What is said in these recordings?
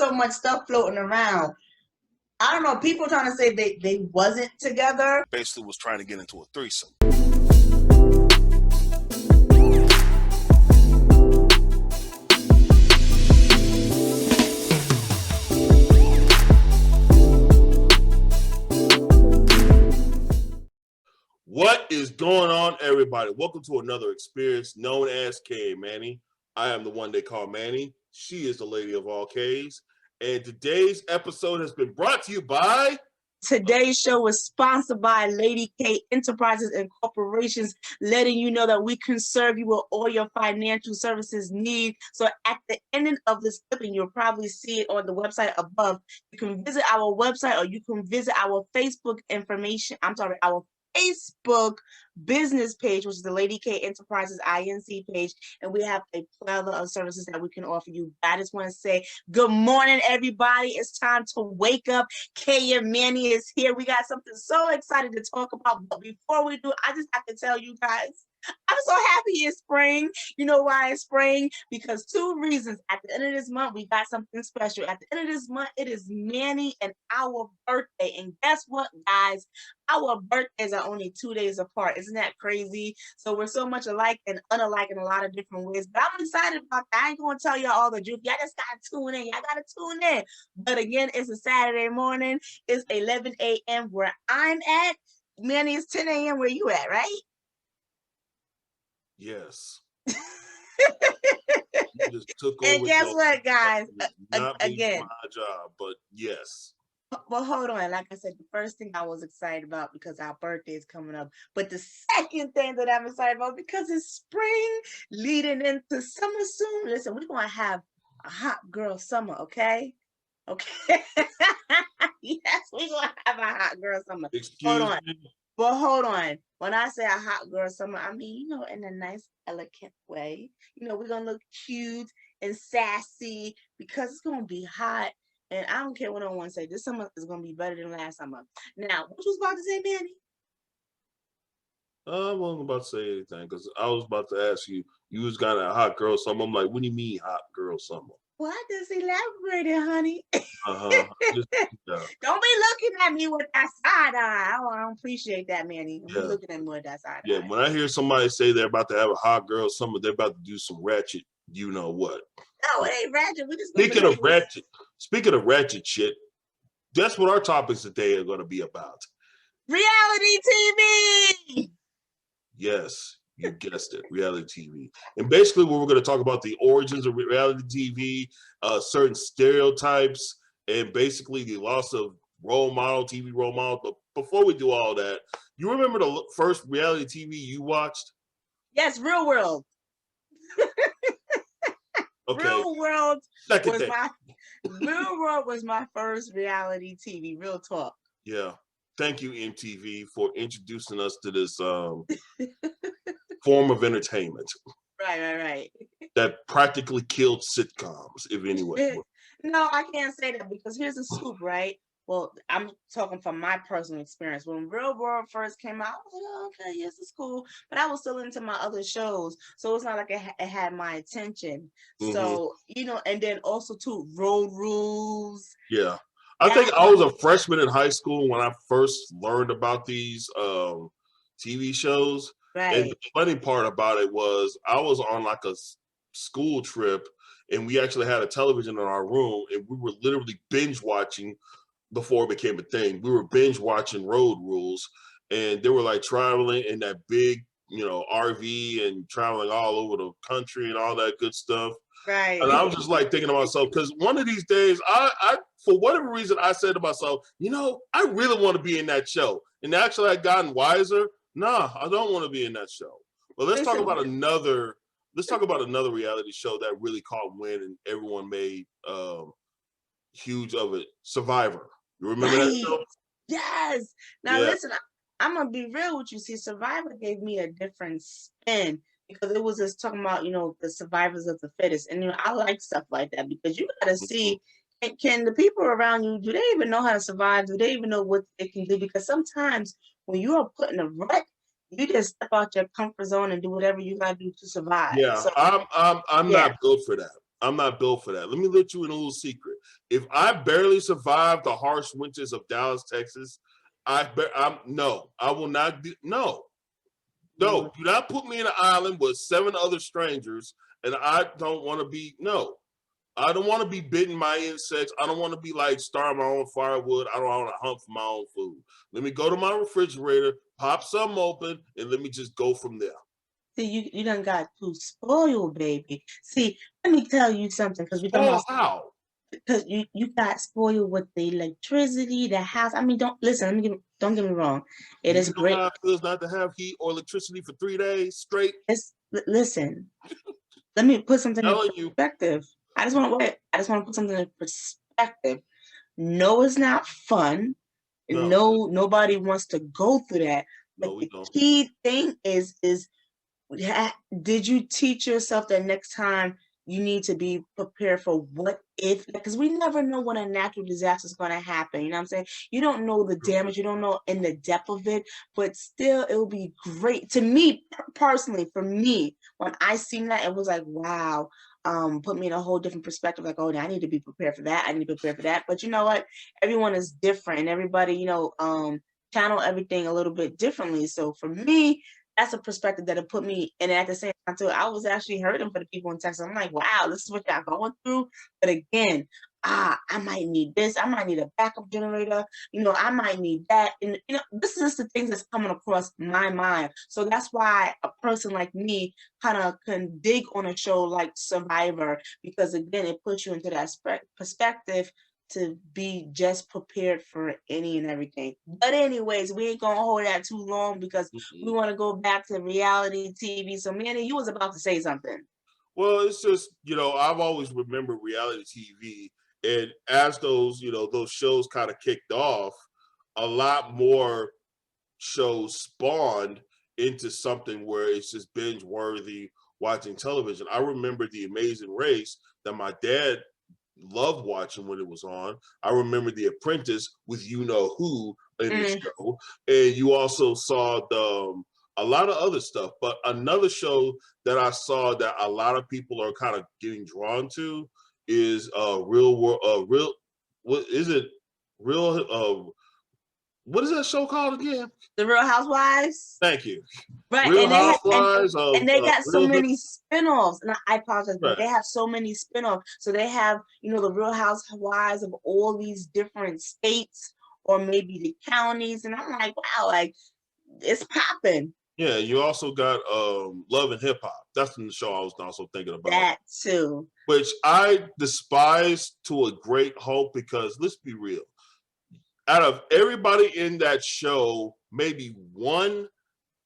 so much stuff floating around. I don't know. People trying to say they wasn't together. Basically was trying to get into a threesome. What is going on, everybody? Welcome to another experience known as K Manny. I am the one they call Manny. She is the lady of all K's. And today's episode has been brought to you by... Today's show is sponsored by Lady K Enterprises and Corporations, letting you know that we can serve you with all your financial services needs. So at the ending of this clip, and you'll probably see it on the website above, you can visit our website or you can visit our Facebook our Facebook business page, which is the Lady K Enterprises INC page, and we have a plethora of services that we can offer you. I just want to say good morning, everybody. It's time to wake up. K and Manny is here. We got something so excited to talk about, but before we do, I just have to tell you guys, I'm so happy it's spring. You know why it's spring? Because two reasons. At the end of this month, we got something special. At the end of this month, it is Manny and our birthday. And guess what, guys? Our birthdays are only 2 days apart. Isn't that crazy? So we're so much alike and unalike in a lot of different ways. But I'm excited about that. I ain't going to tell y'all all the juke. Y'all just got to tune in. Y'all got to tune in. But again, it's a Saturday morning. It's 11 a.m. where I'm at. Manny, it's 10 a.m. where you at, right? Yes. You just took over. And guess what, guys? Again, my job, but yes. Well, hold on. Like I said, the first thing I was excited about because our birthday is coming up. But the second thing that I'm excited about because it's spring leading into summer soon. Listen, we're going to have a hot girl summer, okay? Okay. Yes, we're going to have a hot girl summer. Hold on. But hold on. When I say a hot girl summer, I mean, in a nice, elegant way. We're going to look cute and sassy because it's going to be hot. And I don't care what I want to say. This summer is going to be better than last summer. Now, what you was about to say, Manny? I wasn't about to say anything because I was about to ask you, you was got a hot girl summer. I'm like, what do you mean hot girl summer? Well, I just elaborated, honey. Uh-huh. Don't be looking at me with that side eye. I don't appreciate that, Manny. Don't be looking at me with that side eye. Yeah, when I hear somebody say they're about to have a hot girl summer, they're about to do some ratchet, you know what. No, it ain't ratchet. We just Speaking of ratchet shit, that's what our topics today are going to be about. Reality TV! Yes. You guessed it, reality TV. And basically what we're going to talk about the origins of reality TV, certain stereotypes, and basically the loss of TV role models. But before we do all that, you remember the first reality TV you watched? Yes, Real World. Okay. Real World was my first reality TV, real talk. Yeah. Thank you, MTV, for introducing us to this form of entertainment. Right. That practically killed sitcoms, if anyway. No, I can't say that because here's the scoop, right? Well, I'm talking from my personal experience. When Real World first came out, I was like, oh, okay, yes, it's cool. But I was still into my other shows. So it's not like it had my attention. Mm-hmm. So, and then also too, Road Rules. Yeah. I think I was a freshman in high school when I first learned about these TV shows. Right. And the funny part about it was I was on like a school trip and we actually had a television in our room and we were literally binge watching before it became a thing. We were binge watching Road Rules and they were like traveling in that big, RV and traveling all over the country and all that good stuff. Right. And I was just like thinking to myself, because one of these days, I for whatever reason, I said to myself, I really want to be in that show. And actually, I'd gotten wiser. Nah, I don't want to be in that show. But let's talk about another reality show that really caught wind and everyone made huge of it. Survivor. You remember that show? Yes. Now listen, I'm gonna be real with you. See, Survivor gave me a different spin. Because it was just talking about, the survivors of the fittest. And, I like stuff like that because you got to see, can the people around you, do they even know how to survive? Do they even know what they can do? Because sometimes when you are put in a rut, you just step out your comfort zone and do whatever you got to do to survive. Yeah, so, I'm not built for that. I'm not built for that. Let me let you in a little secret. If I barely survived the harsh winters of Dallas, Texas, I will not do no. No, do not put me in an island with 7 other strangers, and I don't want to be no. I don't want to be bitten by insects. I don't want to be like starving my own firewood. I don't want to hunt for my own food. Let me go to my refrigerator, pop something open, and let me just go from there. See, you done got too spoiled, baby. See, let me tell you something, because we're talking Spoil about, how? because you got spoiled with the electricity, the house. I mean, don't listen. Don't get me wrong. It Do is you know great. how it feels not to have heat or electricity for 3 days straight? Listen. Let me put something in Telling you. perspective. I just want to put something in perspective. No, it's not fun. No, No, nobody wants to go through that. But no, we the don't. key thing is did you teach yourself that next time you need to be prepared for what if, because we never know when a natural disaster is going to happen. You know what I'm saying? You don't know the damage, you don't know in the depth of it, but still it will be great to me personally. For me, when I seen that, it was like, wow. Put me in a whole different perspective, like, oh, I need to be prepared for that, I need to be prepared for that. But you know what, everyone is different, and everybody, channel everything a little bit differently. So for me, that's a perspective that it put me in. At the same time too, I was actually hurting for the people in Texas. I'm like, wow, this is what y'all going through. But again, I might need this. I might need a backup generator. I might need that. And this is just the things that's coming across my mind. So that's why a person like me kind of can dig on a show like Survivor, because again, it puts you into that perspective to be just prepared for any and everything. But anyways, we ain't gonna hold that too long, because we want to go back to reality TV. So Manny, you was about to say something. Well, it's just, I've always remembered reality TV. And as those shows kind of kicked off, a lot more shows spawned into something where it's just binge worthy watching television. I remember The Amazing Race that my dad loved watching when it was on. I remember The Apprentice with you know who in the show, and you also saw a lot of other stuff. But another show that I saw that a lot of people are kind of getting drawn to is Real World. Real, what is it? Real. What is that show called again? The Real Housewives. Thank you. Right, Real and Housewives of they got so Real. many spinoffs, and I apologize, but Right. they have so many spinoffs. So they have, the Real Housewives of all these different states, or maybe the counties, and I'm like, wow, like it's popping. Yeah, you also got Love and Hip Hop. That's the show I was also thinking about. That too. Which I despise to a great halt, because let's be real. Out of everybody in that show, maybe one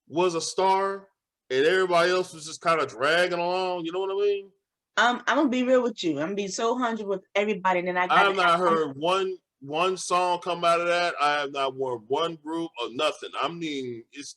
was a star and everybody else was just kind of dragging along. You know what I mean? I'm gonna be real with you. I'm gonna be so 100 with everybody, and then I have not heard one song come out of that. I have not heard one group or nothing. I mean, it's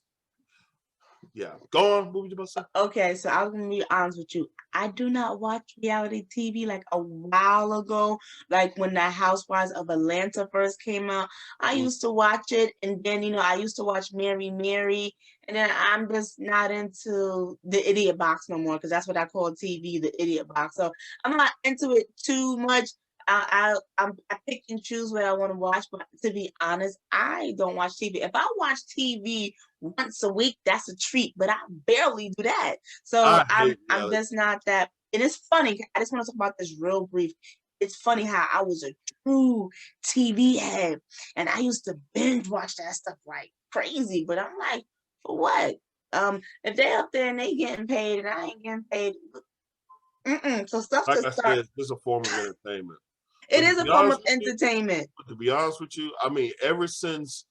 yeah. Go on. What were you about to say? Okay, so I'm gonna be honest with you. I do not watch reality TV like a while ago. Like when the Housewives of Atlanta first came out, I used to watch it, and then I used to watch Mary Mary, and then I'm just not into the idiot box no more, because that's what I call TV, the idiot box. So I'm not into it too much. I pick and choose what I want to watch, but to be honest, I don't watch TV. If I watch TV once a week, that's a treat, but I barely do that. So I hate I'm reality. just not that. And it's funny. I just want to talk about this real brief. It's funny how I was a true TV head, and I used to binge watch that stuff like crazy. But I'm like, for what? If they're up there and they getting paid and I ain't getting paid, so stuff Like just I start. said, this is a form of entertainment. It is a form of entertainment. To be honest with you, I mean, ever since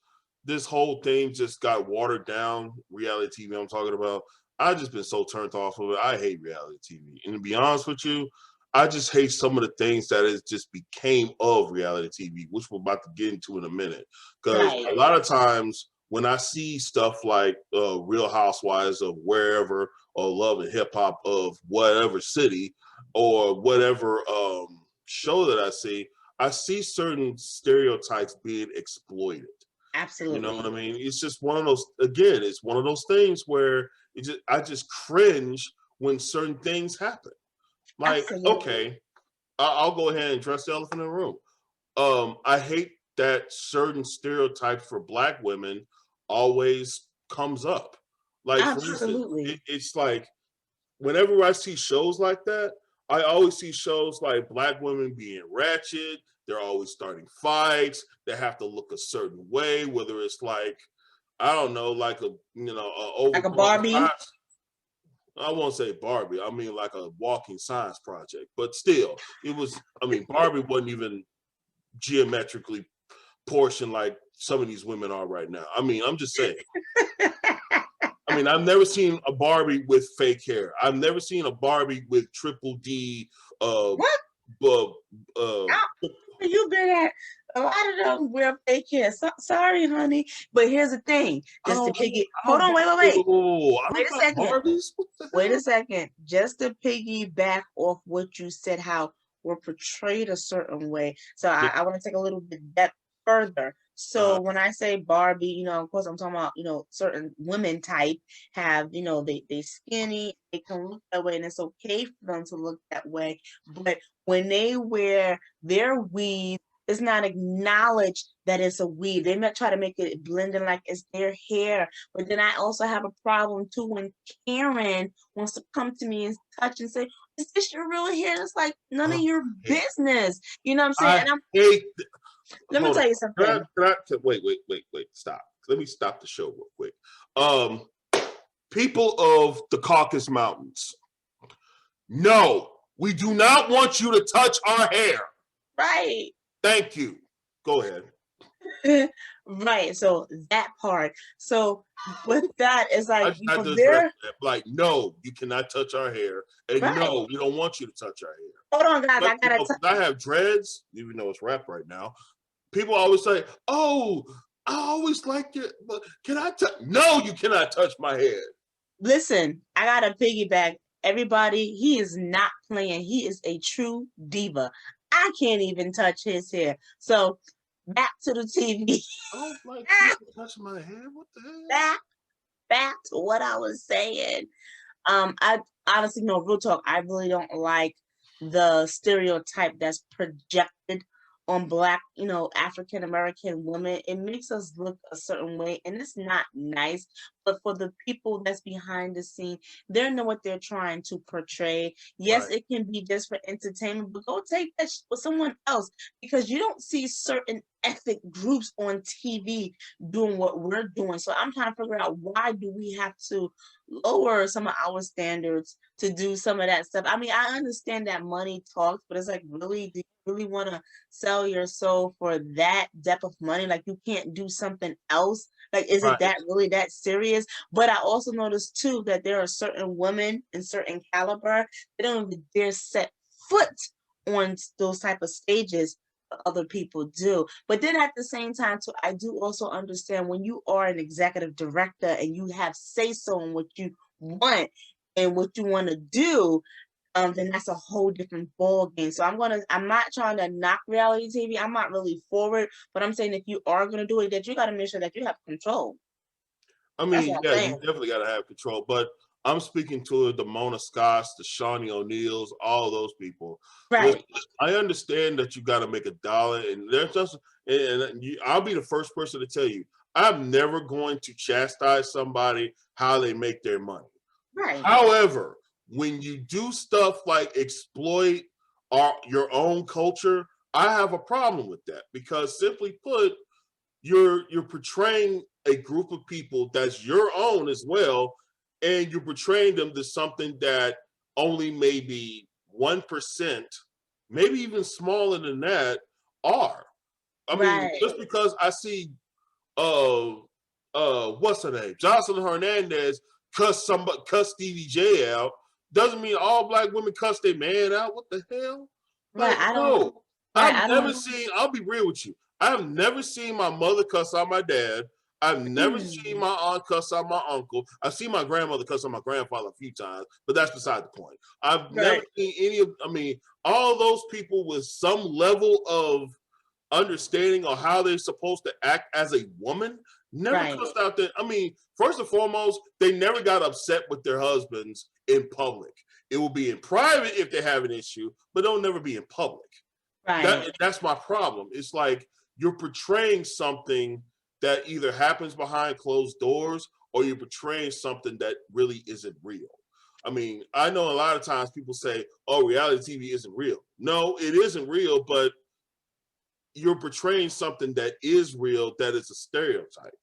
this whole thing just got watered down, reality TV I'm talking about, I've just been so turned off of it. I hate reality TV. And to be honest with you, I just hate some of the things that it just became of reality TV, which we're about to get into in a minute. Because a lot of times when I see stuff like Real Housewives of wherever, or Love and Hip Hop of whatever city, or whatever show that I see certain stereotypes being exploited. Absolutely. You know what I mean? It's just one of those, again, it's one of those things where I just cringe when certain things happen. Like, Absolutely. okay, I'll go ahead and address the elephant in the room. I hate that certain stereotypes for Black women always comes up. Like, for instance, Absolutely. it's like whenever I see shows like that, I always see shows like Black women being ratchet. They're always starting fights. They have to look a certain way, whether it's like, I don't know, like a Like a overgrown Barbie. science. I won't say Barbie. I mean like a walking science project. But still, it was. I mean, Barbie wasn't even geometrically portioned like some of these women are right now. I mean, I'm just saying. I mean, I've never seen a Barbie with fake hair. I've never seen a Barbie with triple D. Uh, What? uh, uh, You been at a lot of them wear fake hair. Sorry, honey. But here's the thing. I Just to don't. piggy. I Hold don't. on, wait. I Wait don't a got second. Barbies. What the Wait hell? a second. Just to piggyback off what you said, how we're portrayed a certain way. So Yeah. I want to take a little bit depth further. So when I say Barbie, of course I'm talking about, certain women type have, they skinny, they can look that way, and it's okay for them to look that way. But when they wear their weave, it's not acknowledged that it's a weave. They might try to make it blend in like it's their hair. But then I also have a problem too when Karen wants to come to me and touch and say, "Is this your real hair?" It's like none of your business. You know what I'm saying? I And hate. let me Hold on. tell you something. Wait. Stop. Let me stop the show real quick. People of the Caucasus Mountains, no, we do not want you to touch our hair. Right. Thank you. Go ahead. Right. So that part. So with that, it's I like just had to address there. that. Like, no, you cannot touch our hair, and Right. no, we don't want you to touch our hair. Hold on, guys. But I gotta. 'cause I have dreads, even though it's rap right now. People always say, "Oh, I always like it, but can I touch?" No, you cannot touch my hair. Listen, I gotta piggyback. Everybody, he is not playing. He is a true diva. I can't even touch his hair. So back to the TV. I don't like people touching my hair. What the hell? back to what I was saying. I honestly, no, real talk, I really don't like the stereotype that's projected on Black, African American women. It makes us look a certain way, and it's not nice. But for the people that's behind the scene, they know what they're trying to portray. Yes, Right. it can be just for entertainment, but go take that with someone else, because you don't see certain ethnic groups on TV doing what we're doing. So I'm trying to figure out, why do we have to lower some of our standards to do some of that stuff? I mean, I understand that money talks, but it's like, really, do you really want to sell your soul for that depth of money? Like, you can't do something else? Like, is it Right. that really that serious? But I also noticed too that there are certain women in certain caliber, they don't even dare set foot on those type of stages other people do. But then at the same time too, I do also understand when you are an executive director and you have say so in what you want and what you want to do, then that's a whole different ball game. So I'm not trying to knock reality TV. I'm not really for it, but I'm saying if you are gonna do it, that you gotta make sure that you have control. I That's mean, what yeah, I'm you saying. definitely got to have control. But I'm speaking to the Mona Scotts, the Shawnee O'Neills, all those people. Listen, Right. I understand that you got to make a dollar, and there's just, I'll be the first person to tell you, I'm never going to chastise somebody how they make their money. Right. However, when you do stuff like exploit your own culture, I have a problem with that, because simply put, you're portraying a group of people that's your own as well, and you're portraying them to something that only maybe 1%, maybe even smaller than that, are. I mean, Right. just because I see uh what's her name? Jocelyn Hernandez cuss Stevie J out, doesn't mean all Black women cuss their man out. What the hell? Right. Like, I don't. no. Right. I've I never don't. seen, I'll be real with you. I've never seen my mother cuss out my dad. I've never seen Mm, my aunt cuss out my uncle. I've seen my grandmother cuss out my grandfather a few times, but that's beside the point. I've never right. seen any of, I mean, all those people with some level of understanding on how they're supposed to act as a woman never Right. cussed out there. I mean, first and foremost, they never got upset with their husbands in public. It will be in private if they have an issue, but it'll never be in public. Right. That's my problem. It's like you're portraying something that either happens behind closed doors or you're portraying something that really isn't real. I mean, I know a lot of times people say, oh, reality TV isn't real. No, it isn't real, but you're portraying something that is real that is a stereotype.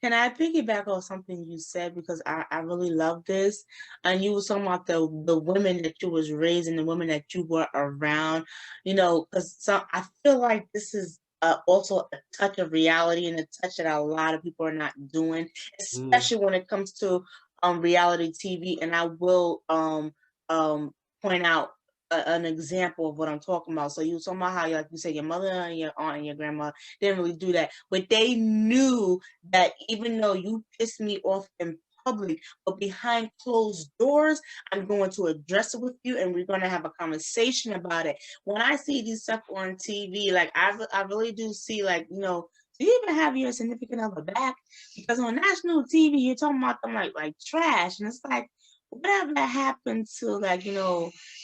Can I piggyback on something you said because I really love this, and you were talking about the women that you was raising, the women that you were around, because I feel like this is also a touch of reality and a touch that a lot of people are not doing, Mm, especially when it comes to reality TV. And I will point out an example of what I'm talking about. So you were talking about how, like you said, your mother and your aunt and your grandma didn't really do that, but they knew that even though you piss me off in public, but behind closed doors, I'm going to address it with you and we're going to have a conversation about it. When I see these stuff on TV, like I really do see, like, do you even have your significant other back? Because on national TV, you're talking about them like trash. And it's like, whatever happened to, like,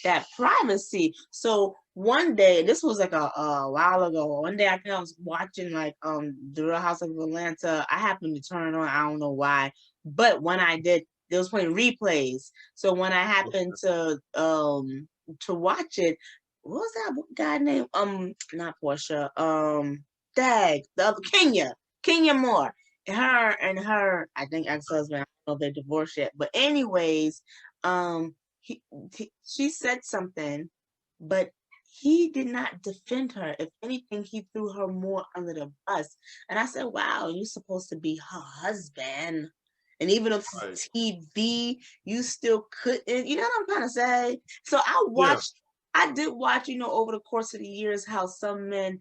that privacy? So one day, this was like a while ago. One day I think I was watching like the Real House of Atlanta. I happened to turn it on. I don't know why, but when I did, they was playing replays. So when I happened to watch it, what was that guy named? Not Portia. Dag, the other Kenya Moore. Her, I think ex-husband. I don't know if they're divorced yet, but anyways, he she said something, but he did not defend her. If anything, he threw her more under the bus. And I said, wow, you're supposed to be her husband. And even if right. it's TV, you still couldn't, you know what I'm trying to say? So Yeah. I did watch, over the course of the years, how some men,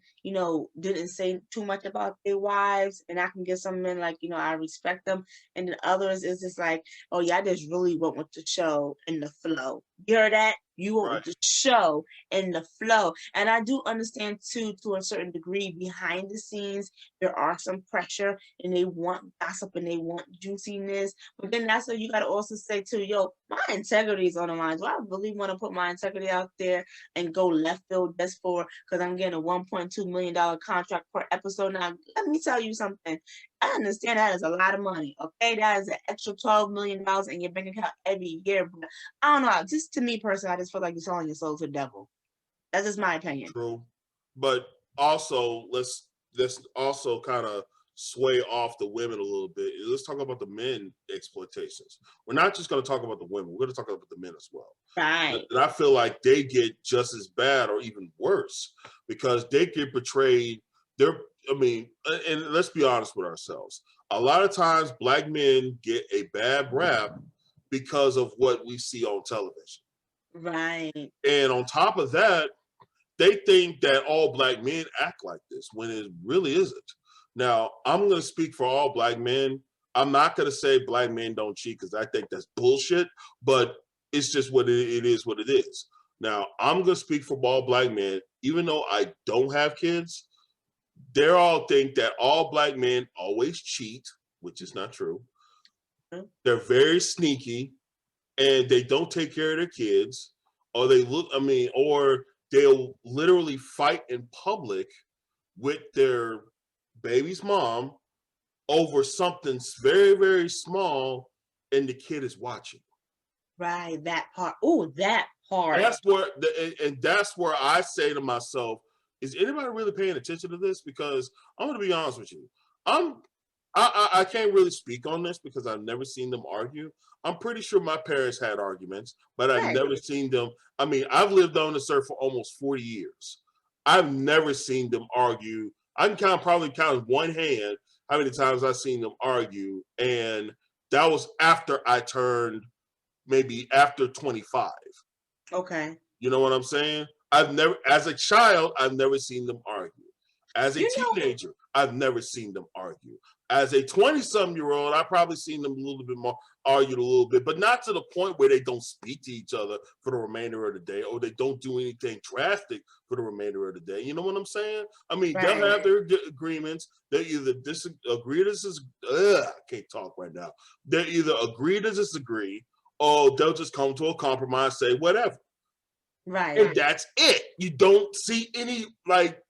didn't say too much about their wives. And I can get some men, like, I respect them. And then others is just like, oh yeah, I just really went with the show and the flow. You heard that? You went Right. with the show and the flow. And I do understand too, to a certain degree, behind the scenes, there are some pressure and they want gossip and they want juiciness. But then that's what you gotta also say too, yo, my integrity is on the line. Do I really want to put my integrity out there and go left field just because I'm getting a $1.2 million contract per episode? Now, let me tell you something. I understand that is a lot of money. Okay, that is an extra $12 million in your bank account every year. But I don't know. Just to me personally, I just feel like you're selling your soul to the devil. That's just my opinion. True. But also let's also kind of sway off the women a little bit. Let's talk about the men exploitations. We're not just going to talk about the women. We're going to talk about the men as well. Right. And I feel like they get just as bad or even worse because they get portrayed. I mean, and let's be honest with ourselves. A lot of times, black men get a bad rap because of what we see on television. Right. And on top of that, they think that all black men act like this when it really isn't. Now, I'm going to speak for all black men. I'm not going to say black men don't cheat because I think that's bullshit, but it's just it is what it is. Now, I'm going to speak for all black men. Even though I don't have kids, they all think that all black men always cheat, which is not true. They're very sneaky and they don't take care of their kids, or or they'll literally fight in public with their baby's mom over something very, very small, and the kid is watching. Right. That part. Oh, that part. And that's where I say to myself, is anybody really paying attention to this? Because I'm going to be honest with you. I can't really speak on this because I've never seen them argue. I'm pretty sure my parents had arguments, but I've Right. never seen them. I mean, I've lived on this earth for almost 40 years. I've never seen them argue. I can probably count one hand how many times I've seen them argue. And that was after I turned maybe after 25. Okay. You know what I'm saying? As a child, I've never seen them argue. As a You know, teenager, I've never seen them argue. As a 20-some-year-old, I've probably seen them a little bit more argued a little bit, but not to the point where they don't speak to each other for the remainder of the day or they don't do anything drastic for the remainder of the day. You know what I'm saying? I mean, they'll right. have their agreements. They either agree to disagree. I can't talk right now. They either agree to disagree oh, they'll just come to a compromise, say whatever. Right. And that's it. You don't see any like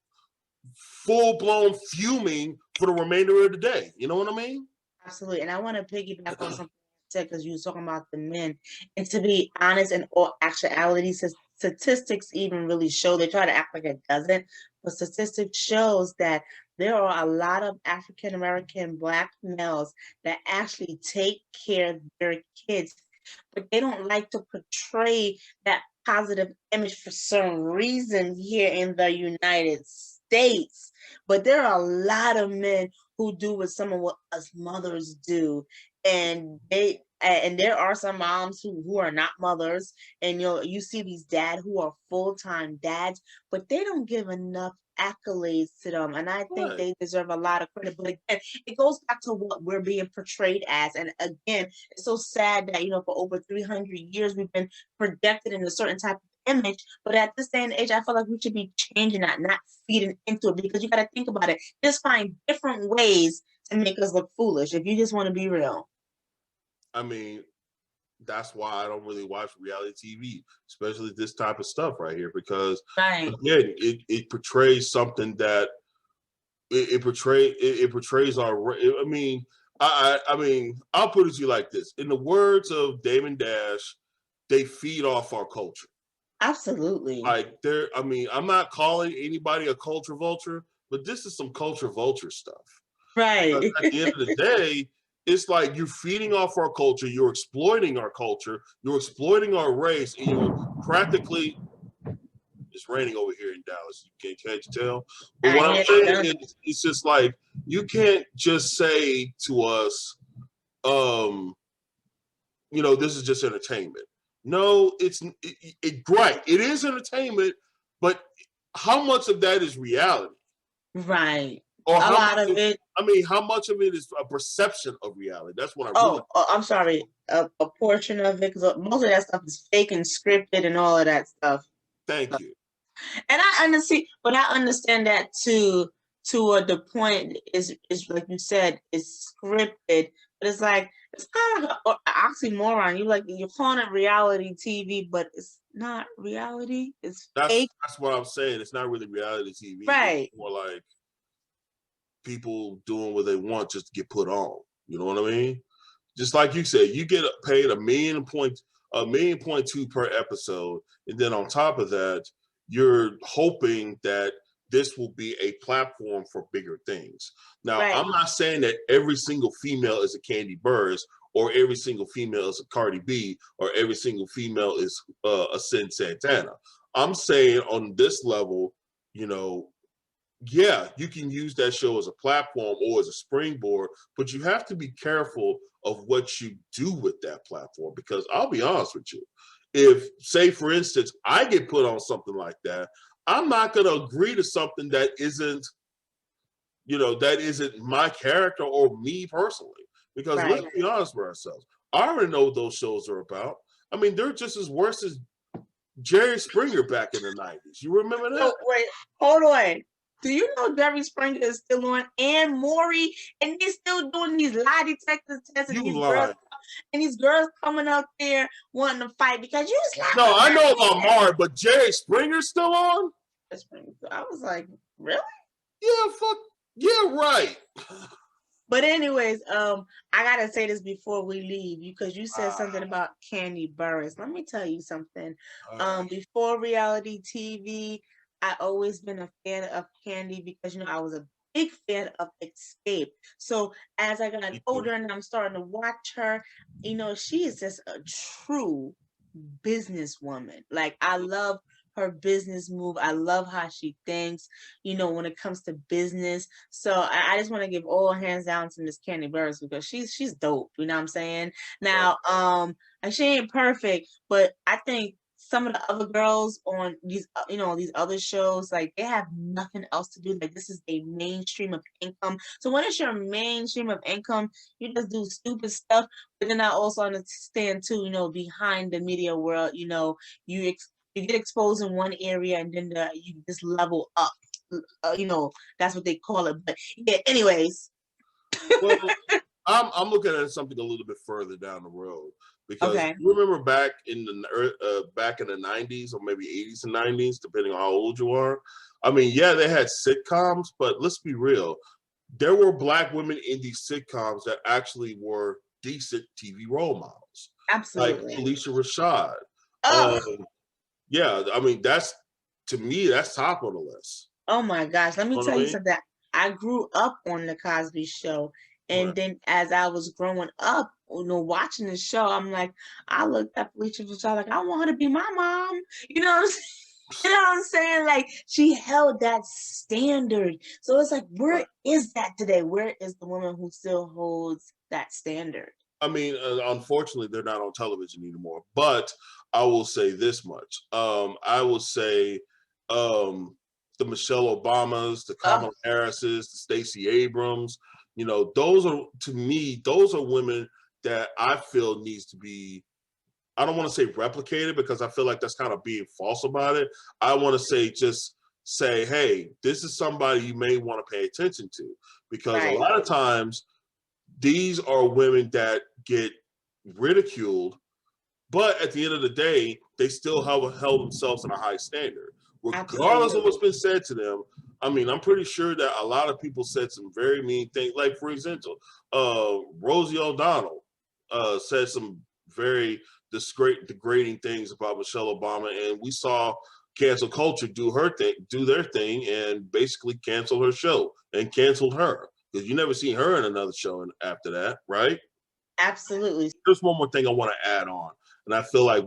full-blown fuming for the remainder of the day. You know what I mean? Absolutely. And I want to piggyback on something you said because you were talking about the men. And to be honest, in all actuality, statistics even really show, they try to act like it doesn't, but statistics shows that there are a lot of African American Black males that actually take care of their kids, but they don't like to portray that positive image for some reason here in the United States. But there are a lot of men who do what some of what us mothers do, and there are some moms who are not mothers, and you see these dads who are full-time dads, but they don't give enough accolades to them, and I think Right. they deserve a lot of credit. But again, it goes back to what we're being portrayed as, and again, it's so sad that for over 300 years we've been projected in a certain type of image, but at this day and age, I feel like we should be changing that, not feeding into it, because you got to think about it. Just find different ways to make us look foolish if you just want to be real. I mean, that's why I don't really watch reality TV, especially this type of stuff right here, because Right. again, it portrays something that it portrays our. I mean, I mean, I'll put it to you like this: in the words of Damon Dash, they feed off our culture. Absolutely. Like I mean, I'm not calling anybody a culture vulture, but this is some culture vulture stuff. Because Right. at the end of the day, it's like you're feeding off our culture, you're exploiting our culture, you're exploiting our race, and you're practically. It's raining over here in Dallas. You can't you tell? But what I'm saying is, it's just like you can't just say to us, this is just entertainment. No, it's right. It is entertainment, but how much of that is reality? Right. Or A lot of it. I mean, how much of it is a perception of reality? That's what I really. Oh, I'm sorry. A portion of it, because most of that stuff is fake and scripted and all of that stuff. Thank you. And I understand that too. To the point is like you said, it's scripted, but it's like it's kind of like an oxymoron. You're calling it reality TV, but it's not reality. It's fake. That's what I'm saying. It's not really reality TV. Right. It's more like people doing what they want just to get put on. You know what I mean? Just like you said, you get paid $1.2 million per episode, and then on top of that, you're hoping that this will be a platform for bigger things. Now, Right. I'm not saying that every single female is a Candy Burris, or every single female is a Cardi B, or every single female is a Sin Santana. I'm saying on this level, yeah, you can use that show as a platform or as a springboard, but you have to be careful of what you do with that platform, because I'll be honest with you. If, say, for instance, I get put on something like that, I'm not going to agree to something that isn't my character or me personally. Because let's be honest with ourselves. I already know what those shows are about. I mean, they're just as worse as Jerry Springer back in the 90s. You remember that? No, wait, hold on. Do you know Jerry Springer is still on, and Maury, and they're still doing these lie detector tests, and these girls coming up there wanting to fight because you slapped. No, I know about Maury, but Jerry Springer's still on? I was like, really? Yeah, fuck. Yeah, right. But anyways, I gotta say this before we leave, because you said something about Candy Burris. Let me tell you something. Before reality TV, I always been a fan of Candy because I was a big fan of Escape. So as I got older and I'm starting to watch her, she is just a true businesswoman. Like, I love her business move. I love how she thinks, when it comes to business. So I just want to give all hands down to Miss Candy Burris, because she's dope. You know what I'm saying? Now, and she ain't perfect, but I think some of the other girls on these, these other shows, like, they have nothing else to do. Like, this is a mainstream of income. So when it's your mainstream of income, you just do stupid stuff. But then I also understand too, behind the media world, you get exposed in one area, and then you just level up. That's what they call it. But yeah, anyways. Well, I'm looking at something a little bit further down the road because Okay. you remember back in the 90s or maybe 80s and 90s, depending on how old you are. I mean, yeah, they had sitcoms, but let's be real. There were Black women in these sitcoms that actually were decent TV role models, like Absolutely. Felicia Rashad. Oh, Yeah, I mean, to me, that's top on the list. oh my gosh. Let me You know tell what I you mean? something. I grew up on the Cosby Show. And Right. then as I was growing up, watching the show, I'm like, I looked at Felicia Rashad like, I want her to be my mom. You know what I'm saying? You know what I'm saying? Like she held that standard. So it's like, where Right. is that today? Where is the woman who still holds that standard? I mean, unfortunately, they're not on television anymore. But I will say this much: I will say the Michelle Obamas, the Oh, Kamala Harrises, the Stacey Abrams. You know, those are to me, those are women that I feel needs to be. I don't want to say replicated because I feel like that's kind of being false about it. I want to say, hey, this is somebody you may want to pay attention to because a right. lot of times these are women that get ridiculed, but at the end of the day, they still have held themselves in a high standard, regardless of Absolutely. what's been said to them. I mean, I'm pretty sure that a lot of people said some very mean things. Like, for example, Rosie O'Donnell said some very degrading things about Michelle Obama, and we saw cancel culture do their thing, and basically cancel her show and canceled her because you never seen her in another show after that, right? Absolutely. There's one more thing I want to add on, and I feel like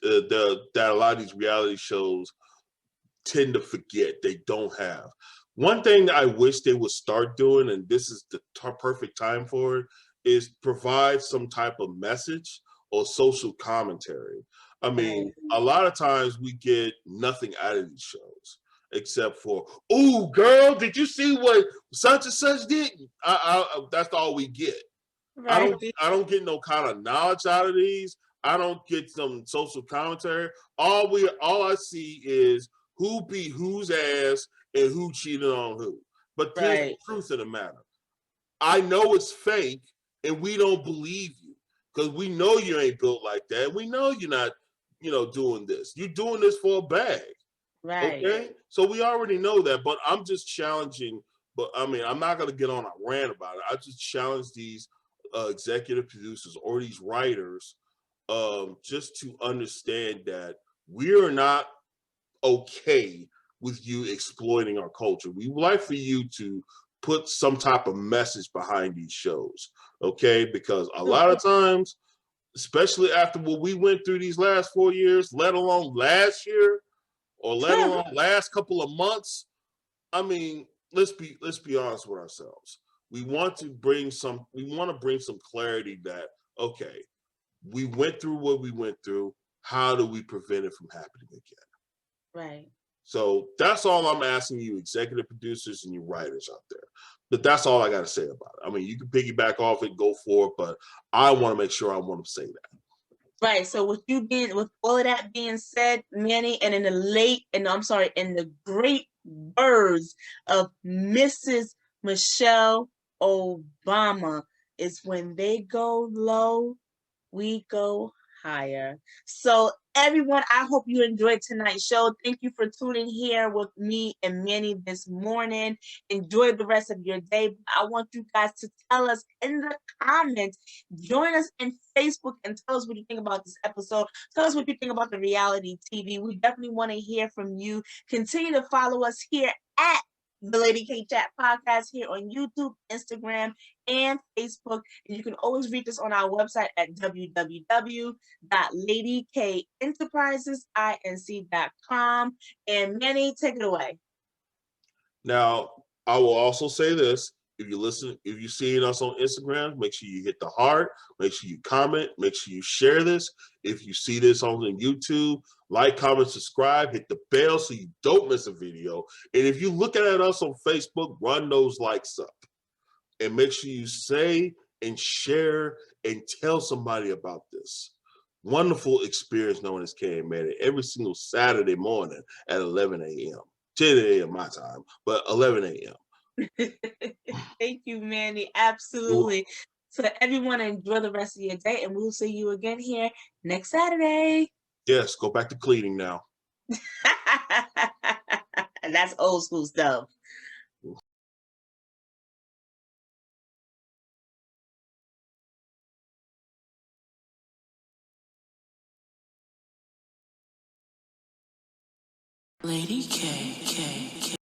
that a lot of these reality shows tend to forget they don't have. One thing I wish they would start doing, and this is the perfect time for it, is provide some type of message or social commentary. I Right. mean, a lot of times we get nothing out of these shows except for, "Oh, girl, did you see what such and such did?" That's all we get. I Right. don't I don't get no kind of knowledge out of these. I don't get some social commentary. All I see is who beat whose ass and who cheated on who. But here's the Right. truth of the matter. I know it's fake and we don't believe you because we know you ain't built like that. We know you're not, doing this. You're doing this for a bag. Right. Okay? So we already know that, but I'm just challenging, but I mean, I'm not going to get on a rant about it. I just challenge these executive producers or these writers just to understand that we are not okay with you exploiting our culture. We would like for you to put some type of message behind these shows, okay? Because a lot of times, especially after what we went through these last 4 years, let alone last year, or let alone last couple of months. I mean, let's be honest with ourselves. We want to bring some clarity that, okay, we went through what we went through. How do we prevent it from happening again? Right. So that's all I'm asking you, executive producers and you writers out there. But that's all I got to say about it. I mean, you can piggyback off it, go for it, but I want to make sure I want to say that. Right. So with all of that being said, Manny, and in the great words of Mrs. Michelle Obama, is when they go low, we go higher. So everyone, I hope you enjoyed tonight's show. Thank you for tuning here with me and Manny this morning. Enjoy the rest of your day. I want you guys to tell us in the comments. Join us in Facebook and tell us what you think about this episode. Tell us what you think about the reality TV. We definitely want to hear from you. Continue to follow us here at the Lady K Chat Podcast here on YouTube, Instagram, and Facebook. And you can always reach us on our website at www.ladykenterprisesinc.com. And Manny, take it away. Now, I will also say this. If you're seeing us on Instagram, make sure you hit the heart, make sure you comment, make sure you share this. If you see this on YouTube, like, comment, subscribe, hit the bell so you don't miss a video. And if you're looking at us on Facebook, run those likes up. And make sure you say and share and tell somebody about this wonderful experience known as K and Manny every single Saturday morning at 11 a.m. 10 a.m. my time, but 11 a.m. Thank you, Manny. Absolutely. So everyone enjoy the rest of your day, and we'll see you again here next Saturday. Yes, go back to cleaning now. That's old school stuff. Lady K.